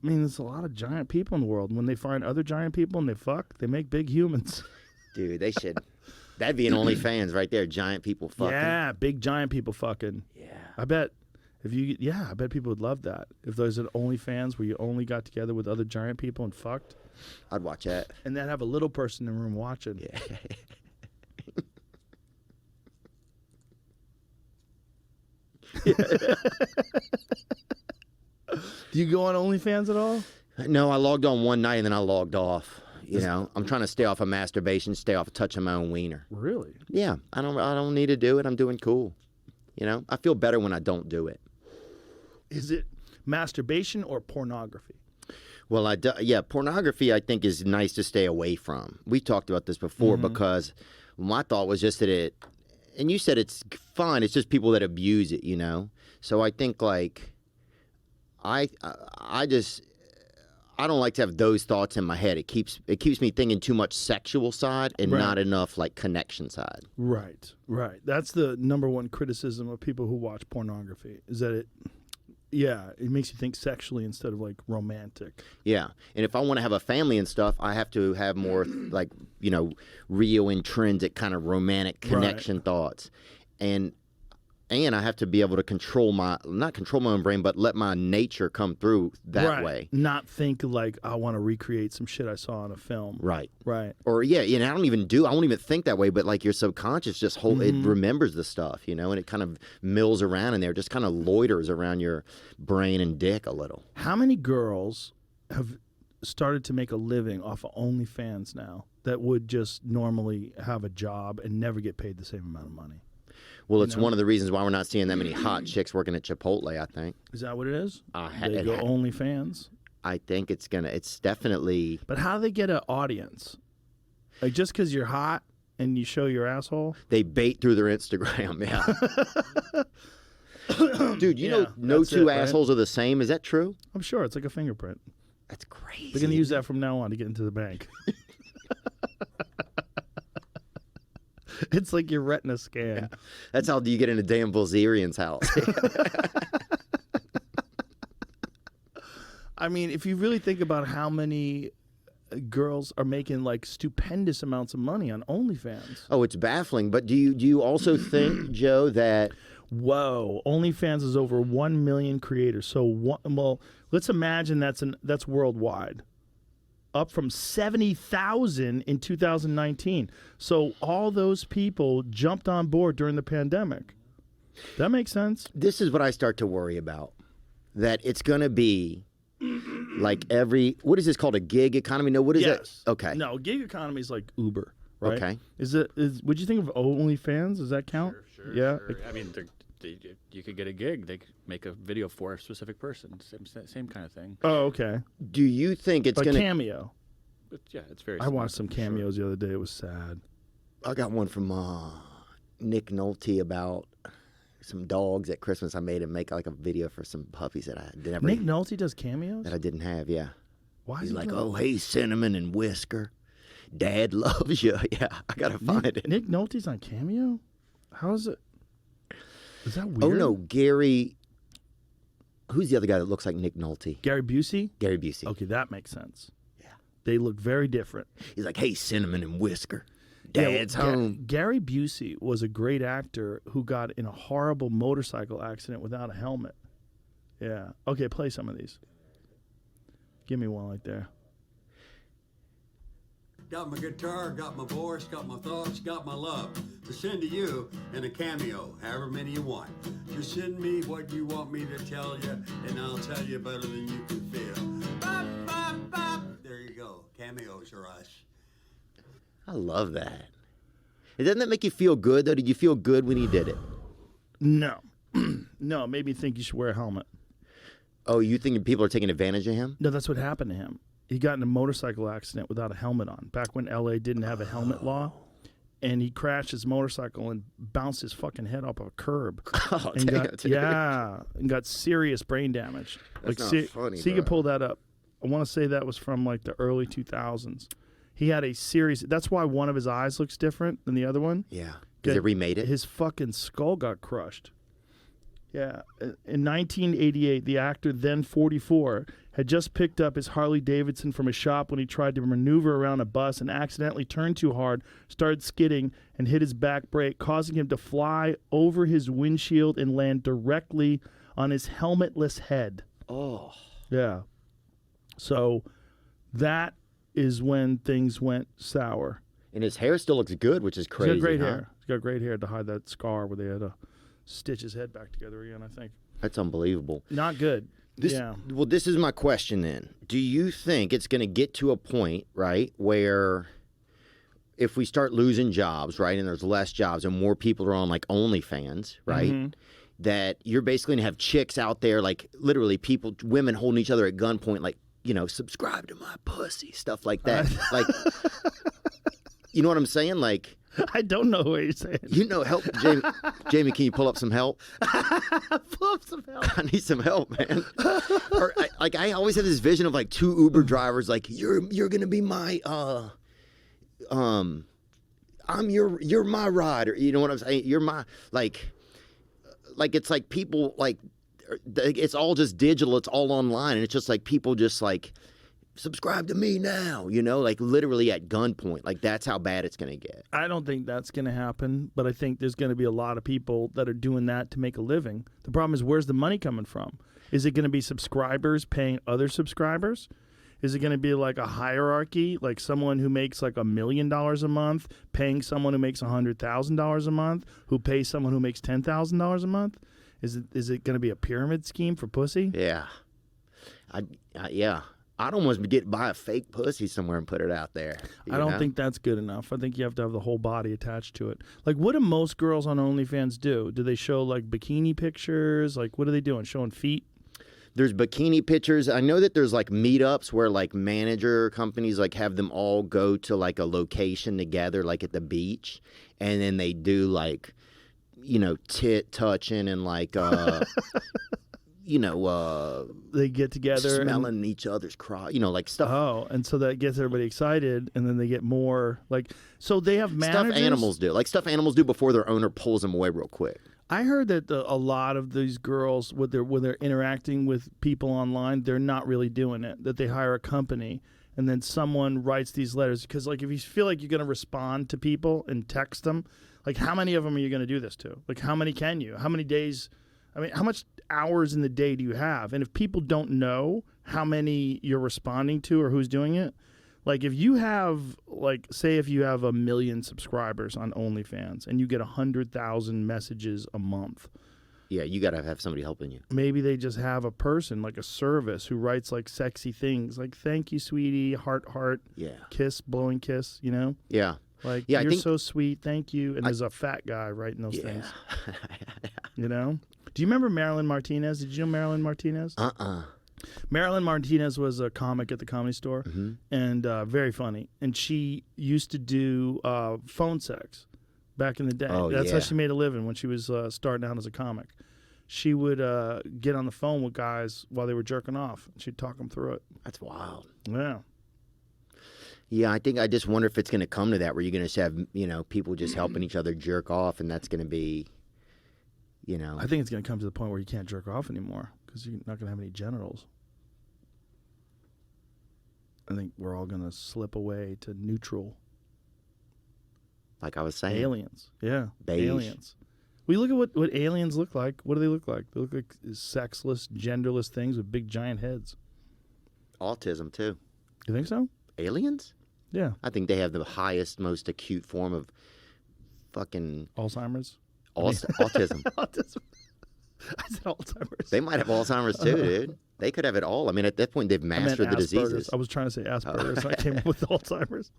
I mean, there's a lot of giant people in the world. When they find other giant people and they fuck, they make big humans. Dude, they should. That'd be an OnlyFans right there. Giant people fucking. Yeah, big giant people fucking. Yeah. I bet I bet people would love that. If there's an OnlyFans where you only got together with other giant people and fucked. I'd watch that. And then have a little person in the room watching. Yeah. Do you go on OnlyFans at all? No, I logged on one night and then I logged off. You know, I'm trying to stay off of masturbation, stay off of touching my own wiener. Really? Yeah, I don't need to do it. I'm doing cool. You know, I feel better when I don't do it. Is it masturbation or pornography? Well, yeah, pornography I think is nice to stay away from. We talked about this before because my thought was just that it, and you said it's fine. It's just people that abuse it, you know. So I think like, I don't like to have those thoughts in my head. It keeps me thinking too much sexual side and not enough like connection side. Right. That's the number one criticism of people who watch pornography is that it makes you think sexually instead of like romantic. Yeah, and if I want to have a family and stuff, I have to have more like, you know, real intrinsic kind of romantic connection thoughts, and I have to be able to not control my own brain, but let my nature come through that way. Not think like I want to recreate some shit I saw in a film. Right. Or and I won't even think that way, but like your subconscious just it remembers the stuff, you know, and it kind of mills around in there, just kind of loiters around your brain and dick a little. How many girls have started to make a living off of OnlyFans now that would just normally have a job and never get paid the same amount of money? Well, it's one of the reasons why we're not seeing that many hot chicks working at Chipotle, I think. Is that what it is? They go OnlyFans? I think it's definitely... But how do they get an audience? Like just because you're hot and you show your asshole? They bait through their Instagram, yeah. Dude, you know no two assholes are the same. Is that true? I'm sure. It's like a fingerprint. That's crazy. They're going to use that from now on to get into the bank. It's like your retina scan. Yeah. That's how you get into Dan Bilzerian's house. I mean, if you really think about how many girls are making like stupendous amounts of money on OnlyFans. Oh, it's baffling. But do you also think, Joe, that... Whoa, OnlyFans is over 1 million creators. So, let's imagine that's worldwide. Up from 70,000 in 2019. So all those people jumped on board during the pandemic. That makes sense. This is what I start to worry about. That it's going to be like what is this called, a gig economy? No, what is it? Okay. No, gig economy is like Uber, right? Okay. Would you think of OnlyFans? Does that count? Sure. Yeah. Sure. I mean, you could get a gig. They could make a video for a specific person. Same kind of thing. Oh, okay. Do you think it's going to... Cameo. But yeah, it's very... I watched some cameos the other day. It was sad. I got one from Nick Nolte about some dogs at Christmas. I made him make like a video for some puppies that I never... Nick Nolte does cameos? That I didn't have, yeah. Why? He's like, oh, hey, Cinnamon and Whisker. Dad loves you. Yeah, I got to find it. Nick Nolte's on Cameo? How is it? Is that weird? Oh, no, Gary... Who's the other guy that looks like Nick Nolte? Gary Busey? Gary Busey. Okay, that makes sense. Yeah. They look very different. He's like, hey, Cinnamon and Whisker. Dad's home. Gary Busey was a great actor who got in a horrible motorcycle accident without a helmet. Yeah. Okay, play some of these. Give me one right there. Got my guitar, got my voice, got my thoughts, got my love to send to you in a cameo, however many you want. Just send me what you want me to tell you, and I'll tell you better than you can feel. Bop, bop, bop. There you go. Cameos are us. I love that. Doesn't that make you feel good, though? Did you feel good when you did it? No. No, it made me think you should wear a helmet. Oh, you think people are taking advantage of him? No, that's what happened to him. He got in a motorcycle accident without a helmet on, back when L.A. didn't have a helmet law. And he crashed his motorcycle and bounced his fucking head off a curb. Oh, and damn, dude. Yeah, and got serious brain damage. That's like, not funny, so you bro. can pull that up. I want to say that was from like the early 2000s. He had a serious... That's why one of his eyes looks different than the other one. Yeah, because they remade it. His fucking skull got crushed. Yeah. In 1988, the actor, then 44, had just picked up his Harley Davidson from a shop when he tried to maneuver around a bus and accidentally turned too hard, started skidding, and hit his back brake, causing him to fly over his windshield and land directly on his helmetless head. Oh. Yeah. So that is when things went sour. And his hair still looks good, which is crazy. He's got great huh? hair. He's got great hair to hide that scar where they had to stitch his head back together again, I think. That's unbelievable. Not good. Well, this is my question then. Do you think it's going to get to a point, right, where if we start losing jobs, right, and there's less jobs and more people are on, like, OnlyFans, right, that you're basically going to have chicks out there, like, literally women holding each other at gunpoint, like, you know, subscribe to my pussy, stuff like that. Like, you know what I'm saying? Like, I don't know what you're saying. you know, help, Jamie. Jamie, can you pull up some help? Pull up some help. I need some help, man. I always have this vision of like two Uber drivers, like you're gonna be my you're my rider. You know what I'm saying? You're my like it's like people like it's all just digital. It's all online, and it's just like people just like subscribe to me now. You know, like literally at gunpoint. Like that's how bad it's gonna get. I don't think that's going to happen, but I think there's going to be a lot of people that are doing that to make a living. The problem is, where's the money coming from? Is it going to be subscribers paying other subscribers? Is it going to be like a hierarchy, like someone who makes like $1 million a month paying someone who makes $100,000 a month, who pays someone who makes $10,000 a month? Is it going to be a pyramid scheme for pussy? Yeah, yeah. I'd almost buy a fake pussy somewhere and put it out there. I don't think that's good enough. I think you have to have the whole body attached to it. Like, what do most girls on OnlyFans do? Do they show, like, bikini pictures? Like, what are they doing? Showing feet? There's bikini pictures. I know that there's, like, meetups where, like, manager companies, like, have them all go to, like, a location together, like, at the beach. And then they do, like, you know, tit touching and, like, you know, they get together smelling each other's crotch, you know, like stuff. Oh, and so that gets everybody excited, and then they get more like. So they have managers. Stuff animals do, like stuff animals do before their owner pulls them away real quick. I heard that a lot of these girls, when they're interacting with people online, they're not really doing it. That they hire a company, and then someone writes these letters. Because, like, if you feel like you're going to respond to people and text them, like, how many of them are you going to do this to? Like, how many can you? How many days? I mean, how much hours in the day do you have? And if people don't know how many you're responding to or who's doing it, like if you have, like, say if you have 1 million subscribers on OnlyFans and you get 100,000 messages a month. Yeah, you got to have somebody helping you. Maybe they just have a person, like a service, who writes, like, sexy things, like, thank you, sweetie, heart, yeah, kiss, blowing kiss, you know? Yeah. Like, yeah, you're so sweet, thank you. And there's a fat guy writing those things. You know? Do you remember Marilyn Martinez? Did you know Marilyn Martinez? Marilyn Martinez was a comic at the Comedy Store, and very funny. And she used to do phone sex back in the day. That's how she made a living when she was starting out as a comic. She would get on the phone with guys while they were jerking off. She'd talk them through it. That's wild. Yeah. Yeah, I just wonder if it's going to come to that where you're going to have, you know, people just helping each other jerk off, and that's going to be, you know. I think it's going to come to the point where you can't jerk off anymore because you're not going to have any genitals. I think we're all going to slip away to neutral. Like I was saying. Aliens. Yeah. Beige. Aliens. We look at what aliens look like. What do they look like? They look like sexless, genderless things with big, giant heads. Autism, too. You think so? Aliens? Yeah. I think they have the highest, most acute form of fucking... Alzheimer's? Autism. Autism. I said Alzheimer's. They might have Alzheimer's, too, dude. They could have it all. I mean, at that point, they've mastered the diseases. I was trying to say Asperger's, and I came up with Alzheimer's.